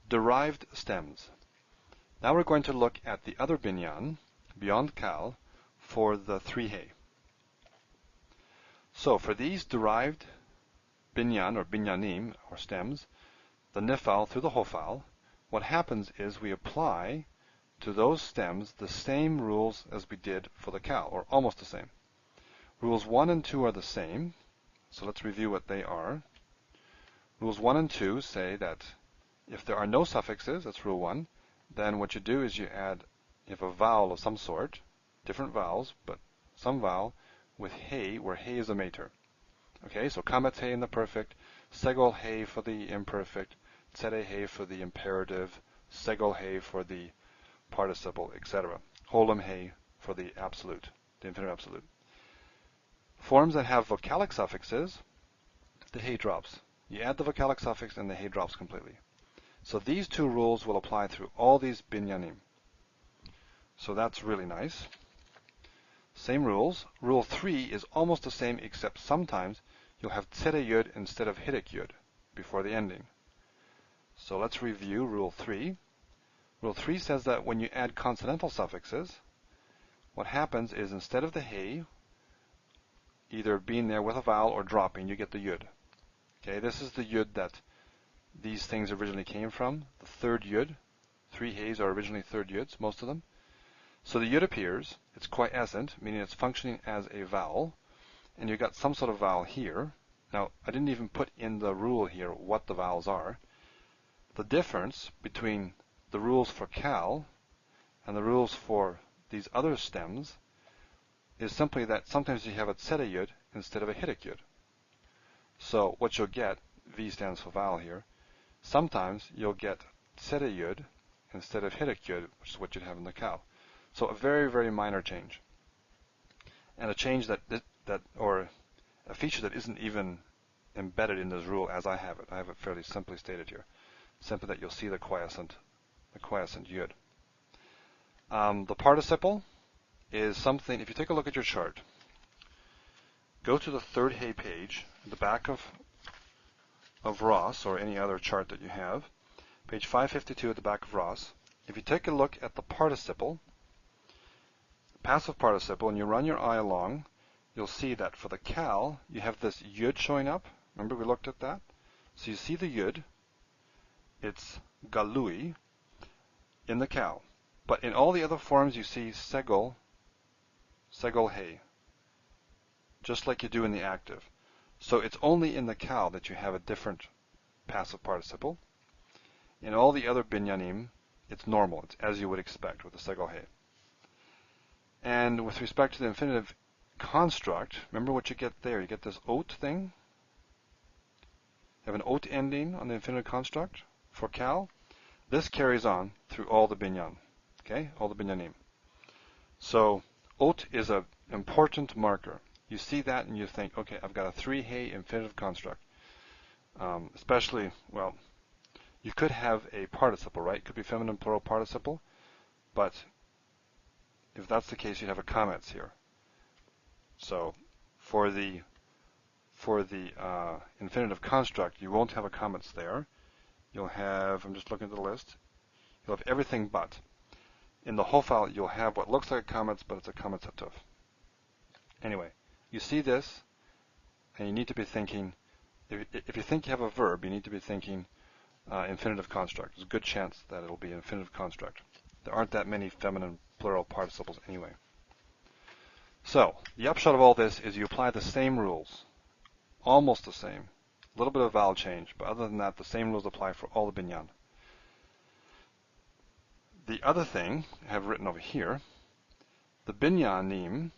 Derived stems. Now we're going to look at the other binyan, beyond kal, for the three hay. So for these derived binyan or binyanim or stems, the nifal through the hofal, what happens is we apply to those stems the same rules as we did for the kal, or almost the same. Rules 1 and 2 are the same, so let's review what they are. Rules 1 and 2 say that if there are no suffixes, that's rule 1, then what you do is you have a vowel of some sort, different vowels, but some vowel, with hey, where hey is a mater. Okay, so kamet hey in the perfect, segol hey for the imperfect, tsere hey for the imperative, segol hey for the participle, etc. Holem hey for the absolute, the infinitive absolute. Forms that have vocalic suffixes, the hey drops. You add the vocalic suffix and the hey drops completely. So these two rules will apply through all these binyanim. So that's really nice. Same rules. Rule 3 is almost the same, except sometimes you'll have tsere yud instead of hidik yud before the ending. So let's review rule 3. Rule 3 says that when you add consonantal suffixes, what happens is instead of the hey either being there with a vowel or dropping, you get the yud. Okay, this is the yud that these things originally came from, the third yud. Three hays are originally third yuds, most of them. So the yud appears, it's quiescent, meaning it's functioning as a vowel, and you've got some sort of vowel here. Now, I didn't even put in the rule here what the vowels are. The difference between the rules for kal and the rules for these other stems is simply that sometimes you have a tsere yud instead of a hidik yud. So what you'll get, V stands for vowel here, sometimes you'll get tsere yud instead of hidik yud, which is what you'd have in the kal. So a very, very minor change. And a change or a feature that isn't even embedded in this rule as I have it. I have it fairly simply stated here. Simply that you'll see the quiescent yud. The participle is something, if you take a look at your chart, go to the third hay page, at the back of Ross, or any other chart that you have, page 552 at the back of Ross. If you take a look at the participle, passive participle, and you run your eye along, you'll see that for the kal, you have this yud showing up. Remember we looked at that? So you see the yud, it's galui in the kal. But in all the other forms you see segol hey, just like you do in the active. So it's only in the kal that you have a different passive participle. In all the other binyanim, it's normal. It's as you would expect with the segol hey. And with respect to the infinitive construct, remember what you get there. You get this ot thing. You have an ot ending on the infinitive construct for kal. This carries on through all the binyan. Okay, all the binyanim. So ot is an important marker. You see that and you think, okay, I've got a three hay infinitive construct. Especially, well, you could have a participle, right? It could be feminine plural participle, but if that's the case, you'd have a comments here. So for the infinitive construct, you won't have a comments there. You'll have, I'm just looking at the list, you'll have everything but. In the Hofal, you'll have what looks like a comments, but it's a comments hatuf. Anyway, you see this, and you need to be thinking, if you think you have a verb, you need to be thinking infinitive construct. There's a good chance that it'll be infinitive construct. There aren't that many feminine plural participles anyway. So, the upshot of all this is you apply the same rules, almost the same. A little bit of vowel change, but other than that, the same rules apply for all the binyan. The other thing I have written over here, the binyanim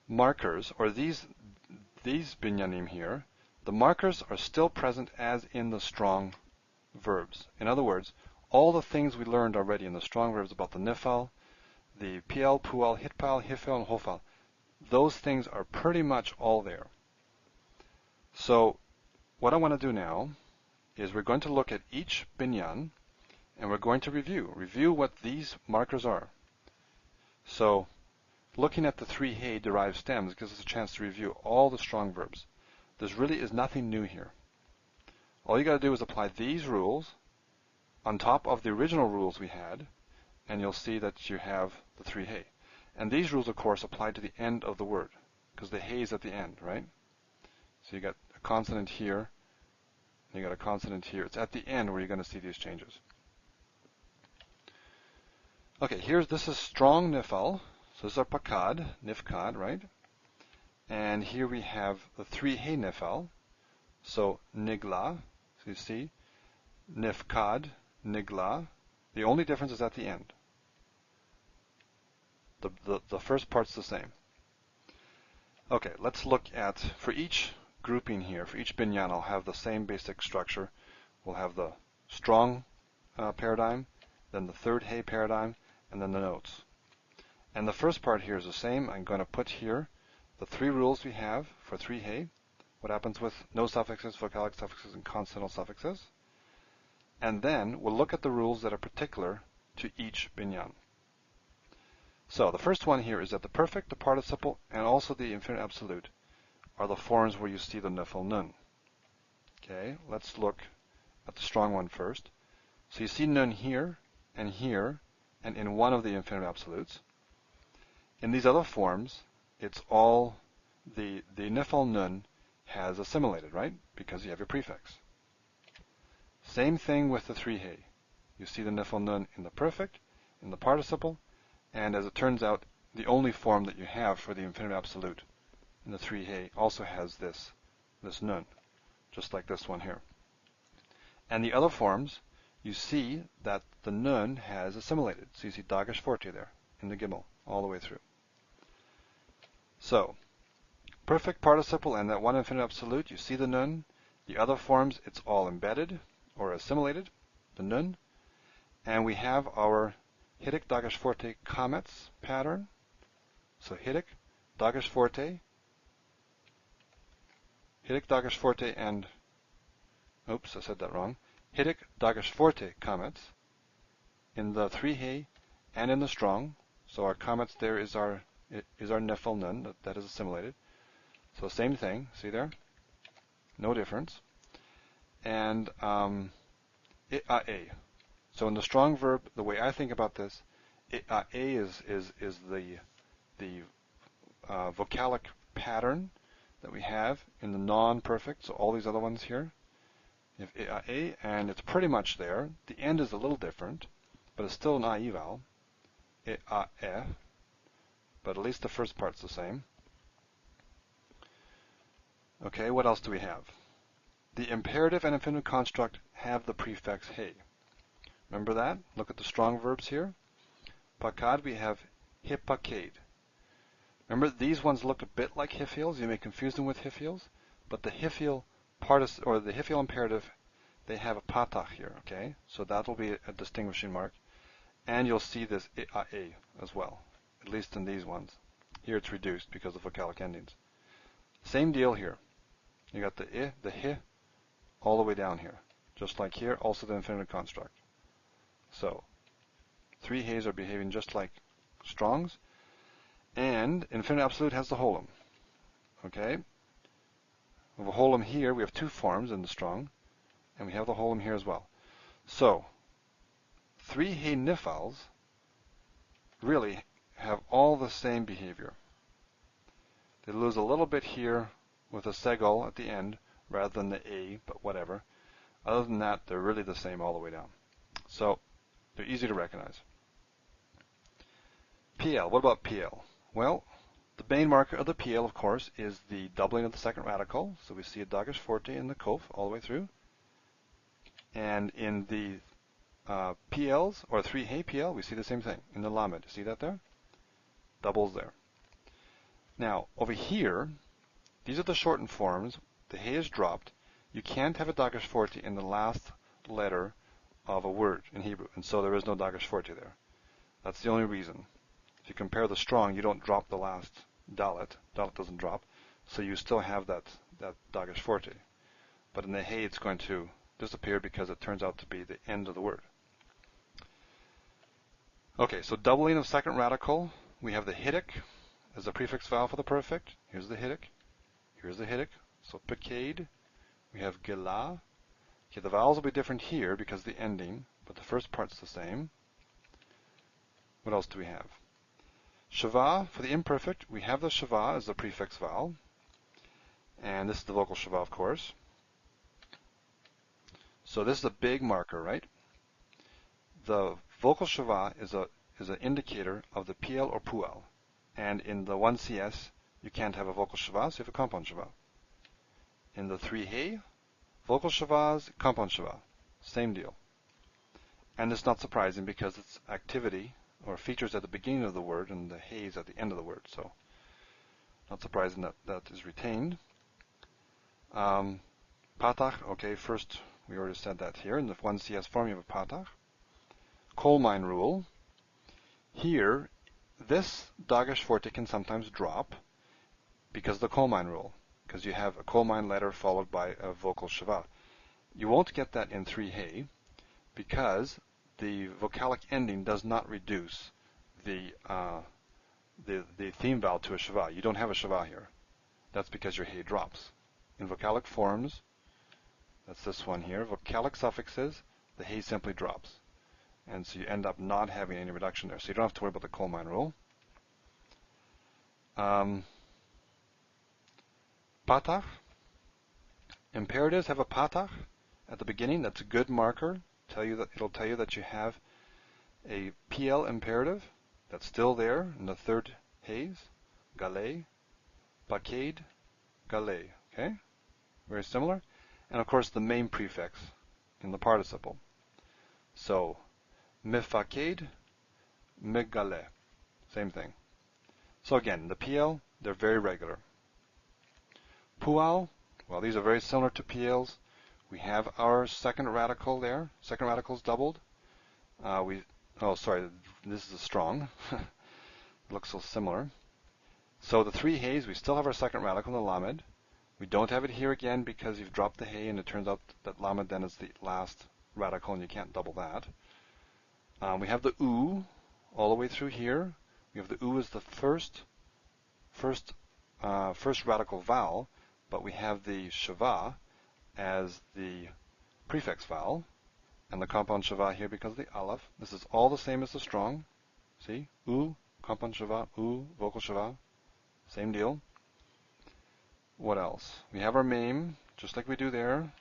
markers, or these binyanim here, the markers are still present as in the strong verbs. In other words, all the things we learned already in the strong verbs about the Nifal, the Piel, Pual, Hitpael, Hifal, and Hofal, those things are pretty much all there. So what I want to do now is we're going to look at each binyan and we're going to review what these markers are. So looking at the three hey derived stems gives us a chance to review all the strong verbs. There really is nothing new here. All you got to do is apply these rules on top of the original rules we had, and you'll see that you have the three hey. And these rules, of course, apply to the end of the word, because the hey is at the end, right? So you got a consonant here, and you got a consonant here. It's at the end where you're going to see these changes. Okay, this is strong Nifal. So this is our pakad, nifkad, right? And here we have the three hey Nifal. So nigla, so you see, nifkad, nigla. The only difference is at the end. The first part's the same. Okay, let's look at, for each grouping here, for each binyan, I'll have the same basic structure. We'll have the strong paradigm, then the third hey paradigm, and then the notes. And the first part here is the same. I'm going to put here the three rules we have for three hey, what happens with no suffixes, vocalic suffixes, and consonantal suffixes. And then we'll look at the rules that are particular to each binyan. So the first one here is that the perfect, the participle, and also the infinite absolute are the forms where you see the nifal nun. Okay, let's look at the strong one first. So you see nun here, and in one of the infinite absolutes. In these other forms, it's all the nifal nun has assimilated, right? Because you have your prefix. Same thing with the three hey. You see the nifal nun in the perfect, in the participle, and as it turns out, the only form that you have for the infinite absolute in the three hey also has this nun, just like this one here. And the other forms, you see that the nun has assimilated. So you see dagesh forte there in the gimel all the way through. So, perfect participle and that one infinite absolute, you see the nun. The other forms, it's all embedded or assimilated, the nun. And we have our Hidik dagesh forte comets pattern. So Hidik, dagesh forte, and, oops, I said that wrong. Hidik, dagesh forte comets in the three hey and in the strong. So our comets there is our nifal nun that is assimilated. So same thing, see there? No difference. And a. So in the strong verb, the way I think about this, a is the vocalic pattern that we have in the non-perfect. So all these other ones here, you have a, and it's pretty much there. The end is a little different, but it's still an I vowel. But at least the first part's the same. Okay, what else do we have? The imperative and infinitive construct have the prefix hey. Remember that? Look at the strong verbs here. Pakad, we have hipakade. Remember, these ones look a bit like hifils. You may confuse them with hifils, but the hifil or the hifil imperative, they have a patach here. Okay, so that will be a distinguishing mark, and you'll see this a as well, at least in these ones. Here it's reduced because of vocalic endings. Same deal here. You got the I, the hi, all the way down here, just like here. Also the infinitive construct. So, three heys are behaving just like strongs, and infinite absolute has the holum. Okay? We have a holum here. We have two forms in the strong, and we have the holum here as well. So, three hey nifals really have all the same behavior. They lose a little bit here with a segol at the end rather than the a, but whatever. Other than that, they're really the same all the way down. So, they're easy to recognize. Piel. What about Piel? Well, the main marker of the Piel, of course, is the doubling of the second radical. So we see a dagesh forte in the kof all the way through. And in the Piels, or three hey Piel, we see the same thing in the lamed. See that there? Doubles there. Now, over here, these are the shortened forms. The hey is dropped. You can't have a dagesh forte in the last letter of a word in Hebrew, and so there is no dagesh forte there. That's the only reason. If you compare the strong, you don't drop the last dalet. Dalet doesn't drop, so you still have that dagesh forte. But in the hey, it's going to disappear because it turns out to be the end of the word. Okay, so doubling of second radical. We have the hidik as a prefix vowel for the perfect. Here's the hidik. Here's the hidik. So pakade. We have gelah. Okay, the vowels will be different here because of the ending, but the first part's the same. What else do we have? Shava, for the imperfect, we have the shava as the prefix vowel. And this is the vocal shava, of course. So this is a big marker, right? The vocal shava is an indicator of the piel or pual. And in the 1CS, you can't have a vocal shava, so you have a compound shava. In the 3 vocal shavas, compound shava. Same deal. And it's not surprising because it's activity or features at the beginning of the word and the hey is at the end of the word. So not surprising that that is retained. Patach, okay, first we already said that here. In the 1CS form you have a patach. Coal mine rule. Here, this dagesh forte can sometimes drop because of the coal mine rule, because you have a coal mine letter followed by a vocal shava. You won't get that in 3 because the vocalic ending does not reduce the theme vowel to a shava. You don't have a shava here. That's because your hey drops. In vocalic forms, that's this one here, vocalic suffixes, the hey simply drops. And so you end up not having any reduction there. So you don't have to worry about the coal mine rule. Patach. Imperatives have a patach at the beginning. That's a good marker. It'll tell you that you have a PL imperative that's still there in the third haze. Gale, pakade, gale. Okay? Very similar. And of course the main prefix in the participle. So, mifakade, migale. Same thing. So again, the PL, they're very regular. Pual, well, these are very similar to PLs. We have our second radical there. Second radical is doubled. Oh, sorry, this is a strong. It looks so similar. So the 3 hays, we still have our second radical in the lamed. We don't have it here again because you've dropped the hay, and it turns out that lamed then is the last radical, and you can't double that. We have the oo all the way through here. We have the oo as the first radical vowel, but we have the shava as the prefix vowel, and the compound shava here because of the aleph. This is all the same as the strong. See? Oo, compound shava, oo, vocal shava. Same deal. What else? We have our meme, just like we do there.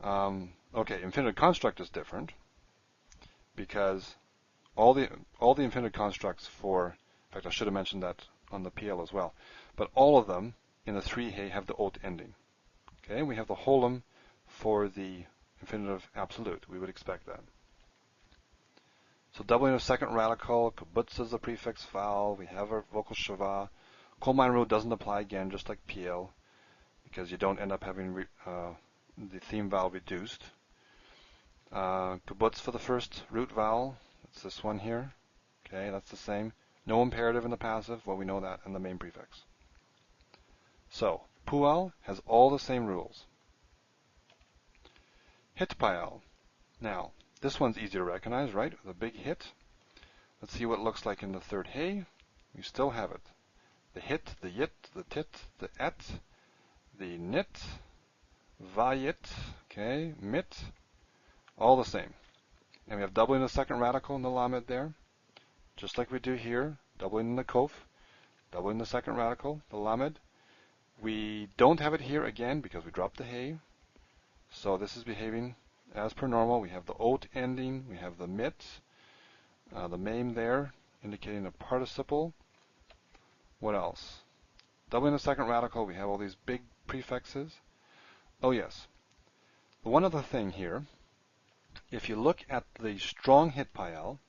Okay, infinitive construct is different because all the infinitive constructs for, in fact, I should have mentioned that on the PL as well, but all of them in the 3 hay have the ot ending. Okay, we have the holum for the infinitive absolute. We would expect that. So doubling of second radical, kibbutz is the prefix vowel. We have our vocal shava. Coal mine rule doesn't apply again, just like PL, because you don't end up having the theme vowel reduced. Kibbutz for the first root vowel. It's this one here. Okay, that's the same. No imperative in the passive. Well, we know that in the main prefix. So, Pual has all the same rules. Hitpael. Now, this one's easy to recognize, right? The big hit. Let's see what it looks like in the third hay. You still have it. The hit, the yit, the tit, the et, the nit, vayit, okay, mit, all the same. And we have doubling the second radical in the lamed there, just like we do here, doubling in the kof, doubling the second radical, the lamed. We don't have it here again because we dropped the hay. So this is behaving as per normal. We have the ot ending, we have the mit, the meme there, indicating a participle. What else? Doubling the second radical, we have all these big prefixes. Oh yes. One other thing here, if you look at the strong Hitpael,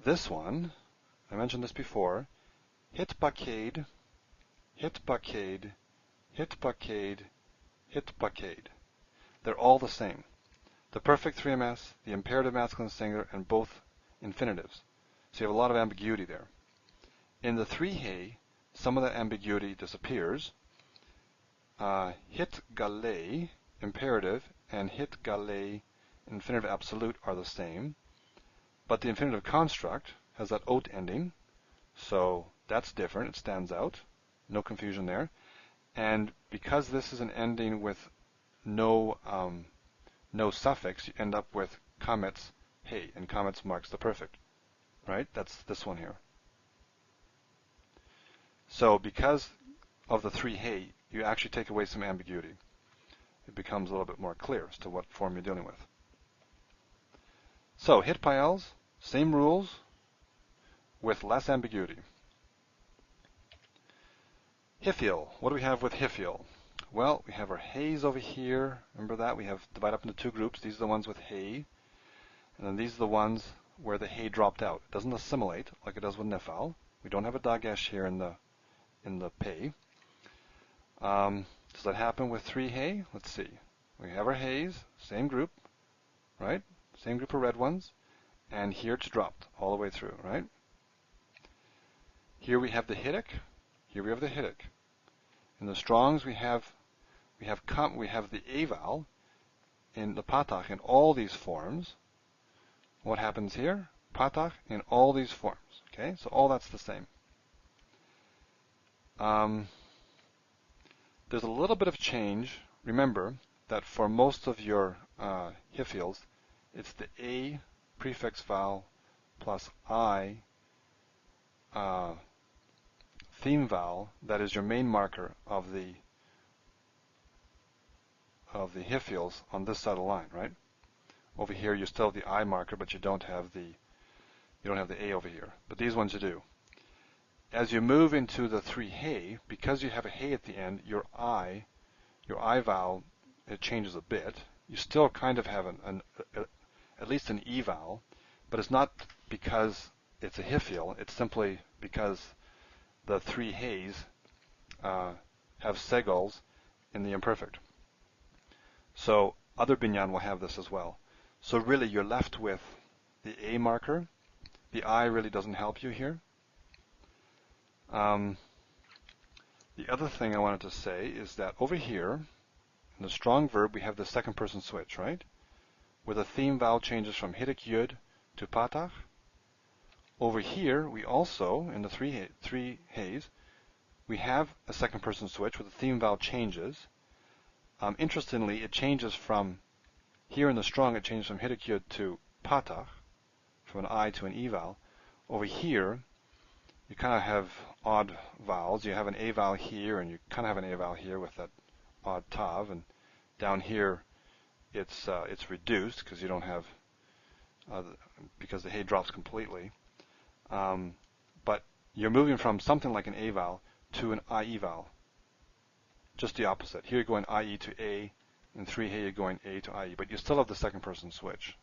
this one, I mentioned this before, Hitpael, Hitpael, Hitpael, Hitpael. They're all the same. The perfect 3ms, the imperative masculine singular, and both infinitives. So you have a lot of ambiguity there. In the 3 hay, some of that ambiguity disappears. Hit gale, imperative, and hit gale, infinitive absolute, are the same. But the infinitive construct has that ot ending, so that's different. It stands out. No confusion there. And because this is an ending with no no suffix, you end up with kamets hey, and kamets marks the perfect, right? That's this one here. So because of the three hey, you actually take away some ambiguity. It becomes a little bit more clear as to what form you're dealing with. So Hitpaels, same rules with less ambiguity. Hifal, what do we have with Hifal? Well, we have our hays over here. Remember that? We have divided up into two groups. These are the ones with hay, and then these are the ones where the hay dropped out. It doesn't assimilate like it does with Nifal. We don't have a dagesh here in the pay. Does that happen with three hay? Let's see. We have our hays, same group, right? Same group of red ones, and here it's dropped all the way through, right? Here we have the Hiddick. Here we have the Hiddick. In the Strongs we have the A vowel in the patach in all these forms. What happens here? Patach in all these forms. Okay, so all that's the same. There's a little bit of change. Remember that for most of your Hifals, it's the A prefix vowel plus I theme vowel that is your main marker of the Hifals on this side of the line, right? Over here you still have the I marker, but you don't have the A over here. But these ones you do. As you move into the three hey, because you have a hey at the end, your I vowel, it changes a bit. You still kind of have at least an E vowel, but it's not because it's a Hifal. It's simply because the three hays have segals in the imperfect. So other binyan will have this as well. So really you're left with the A marker. The I really doesn't help you here. The other thing I wanted to say is that over here, in the strong verb, we have the second person switch, right? Where the theme vowel changes from Hiddick Yud to Patach. Over here, we also, in the three hays, we have a second person switch where the theme vowel changes. Interestingly, it changes from, here in the strong, it changes from Hiddick Yud to Patach, from an I to an E vowel. Over here, you kind of have odd vowels. You have an A vowel here, and you kind of have an A vowel here with that odd tav, and down here it's reduced because you don't have because the hay drops completely. But you're moving from something like an A vowel to an IE vowel. Just the opposite. Here you're going IE to A, in three hay you're going A to IE, but you still have the second person switch.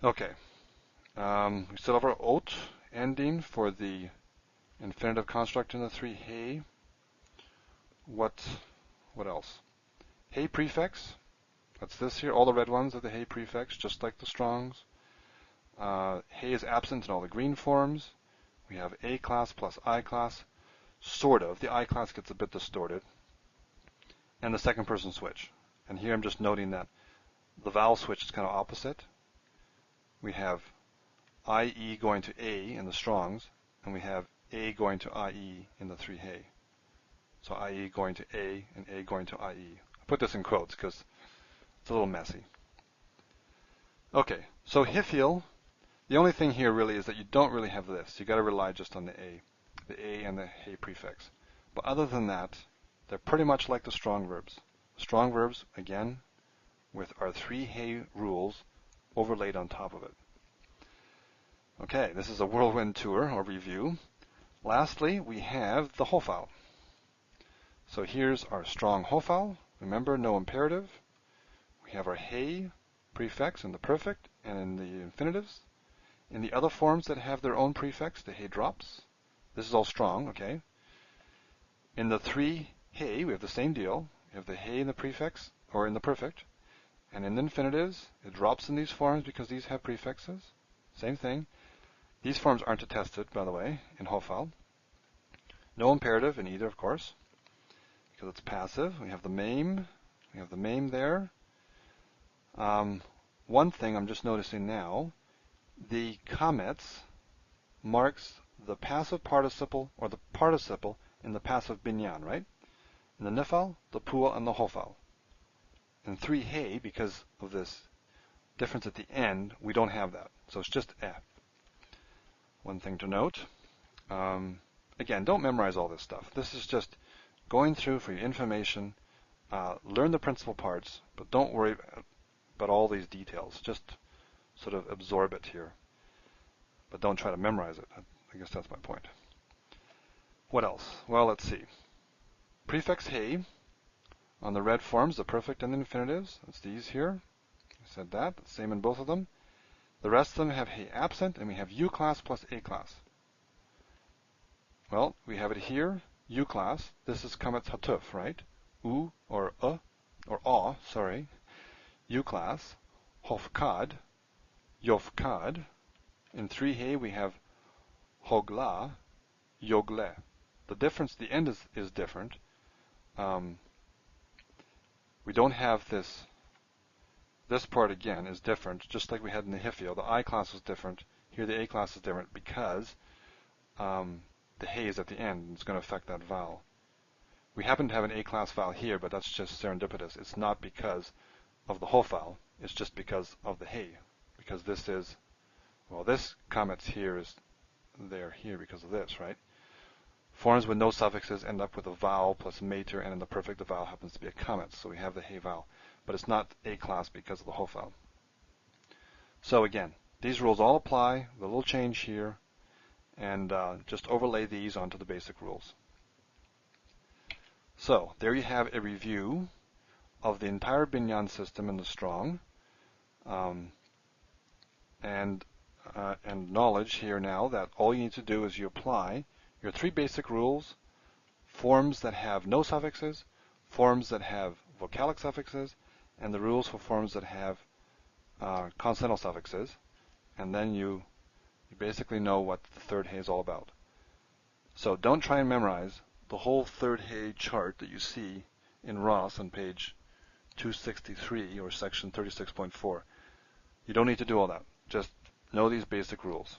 Okay. We still have our ot ending for the infinitive construct in the three hay. What else? Hay prefix. That's this here. All the red ones are the hay prefix, just like the Strongs. Hay is absent in all the green forms. We have A class plus I class. Sort of. The I class gets a bit distorted. And the second person switch. And here I'm just noting that the vowel switch is kind of opposite. We have IE going to A in the Strongs, and we have A going to IE in the three hay. So IE going to A and A going to IE. I put this in quotes because it's a little messy. Okay, so Hifal, the only thing here really is that you don't really have this. You got to rely just on the A and the hay prefix. But other than that, they're pretty much like the strong verbs. Strong verbs, again, with our three hay rules overlaid on top of it. Okay, this is a whirlwind tour or review. Lastly, we have the Hofal. So here's our strong Hofal. Remember, no imperative. We have our hay prefix in the perfect and in the infinitives. In the other forms that have their own prefix, the hay drops. This is all strong, okay? In the three hay, we have the same deal. We have the hay in the prefix, or in the perfect. And in the infinitives, it drops in these forms because these have prefixes. Same thing. These forms aren't attested, by the way, in Hofal. No imperative in either, of course, because it's passive. We have the maim. We have the maim there. One thing I'm just noticing now, the kamets marks the passive participle or the participle in the passive binyan, right? In the Nifal, the Pual, and the Hofal. In 3He, because of this difference at the end, we don't have that. So it's just F. One thing to note, again, don't memorize all this stuff. This is just going through for your information. Learn the principal parts, but don't worry about all these details. Just sort of absorb it here. But don't try to memorize it. I guess that's my point. What else? Well, let's see. Prefix he on the red forms, the perfect and the infinitives. It's these here. I said that. Same in both of them. The rest of them have he absent, and we have U class plus A class. Well, we have it here, U class. This is kametz hatuf, right? U or A, sorry. U class, hofkad, yofkad. In 3He we have hogla, yogle. The difference, the end is different. We don't have this. This part again is different, just like we had in the Hifal. The I class is different. Here the A class is different because the he is at the end. It's going to affect that vowel. We happen to have an A class vowel here, but that's just serendipitous. It's not because of the Hofal. It's just because of the he. Because this is, well, this kametz here is there here because of this, right? Forms with no suffixes end up with a vowel plus mater, and in the perfect the vowel happens to be a kametz, so we have the he vowel. But it's not A class because of the Hofal. So again, these rules all apply, the little change here, and just overlay these onto the basic rules. So there you have a review of the entire binyan system in the strong, and knowledge here now that all you need to do is you apply your 3 basic rules: forms that have no suffixes, forms that have vocalic suffixes, and the rules for forms that have consonantal suffixes, and then you basically know what the third he is all about. So don't try and memorize the whole third he chart that you see in Ross on page 263 or section 36.4. You don't need to do all that. Just know these basic rules.